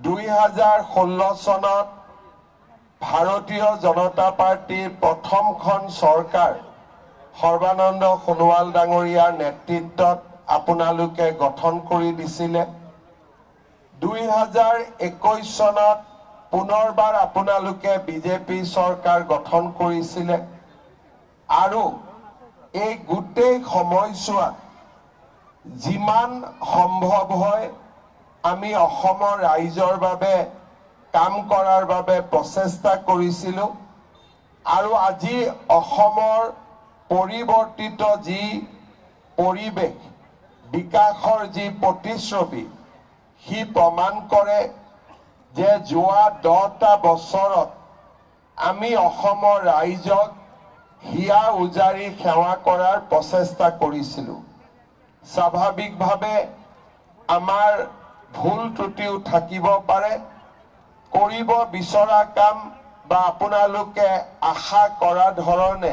2016 চনত ভাৰতীয় জনতা পাৰ্টিৰ প্ৰথমখন চৰকাৰ সৰ্বানন্দ সোণোৱাল ডাঙৰীয়াৰ নেতৃত্বত আপোনালোকে গঠন কৰি দিছিলে। 2021 চনত পুনৰবাৰ আপোনালোকে বিজেপি চৰকাৰ গঠন কৰিছিলে আৰু এই গোটেই সময়ছোৱাত যিমান সম্ভৱ হয় আমি অসমৰ ৰাইজৰ বাবে কাম কৰাৰ বাবে প্ৰচেষ্টা কৰিছিলোঁ আৰু আজি অসমৰ পৰিৱৰ্তিত যি পৰিৱেশ বিকাশৰ যি প্ৰতিচ্ছবি সি প্ৰমাণ কৰে যে যোৱা 10টা বছৰত আমি অসমৰ ৰাইজক হিয়া উজাৰি সেৱা কৰাৰ প্ৰচেষ্টা কৰিছিলোঁ। স্বাভাৱিকভাৱে আমাৰ ভুল ত্ৰুটিও থাকিব পাৰে, কৰিব বিচৰা কাম বা আপোনালোকে আশা কৰা ধৰণে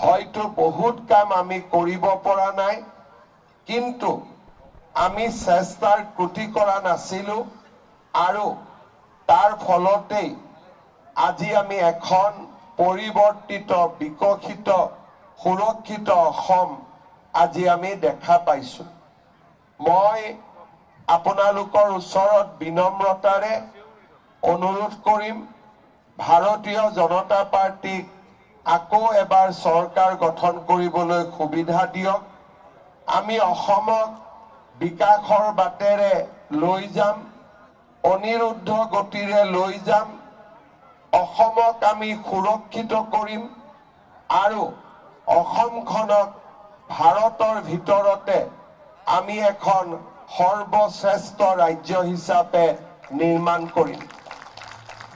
হয়তো বহুত কাম আমি কৰিব পৰা নাই, কিন্তু আমি চেষ্টাৰ ত্ৰুটি কৰা নাছিলোঁ আৰু তাৰ ফলতেই আজি আমি এখন পৰিৱৰ্তিত বিকশিত সুৰক্ষিত অসম আজি আমি দেখা পাইছোঁ। মই আপোনালোকৰ ওচৰত বিনম্ৰতাৰে অনুৰোধ কৰিম, ভাৰতীয় জনতা পাৰ্টিক আকৌ এবাৰ চৰকাৰ গঠন কৰিবলৈ সুবিধা দিয়ক। আমি অসমক বিকাশৰ বাটেৰে লৈ যাম, অনিৰুদ্ধ গতিৰে লৈ যাম, অসমক আমি সুৰক্ষিত কৰিম আৰু অসমখনক ভাৰতৰ ভিতৰতে আমি এখন সৰ্বশ্ৰেষ্ঠ ৰাজ্য হিচাপে নিৰ্মাণ কৰিম।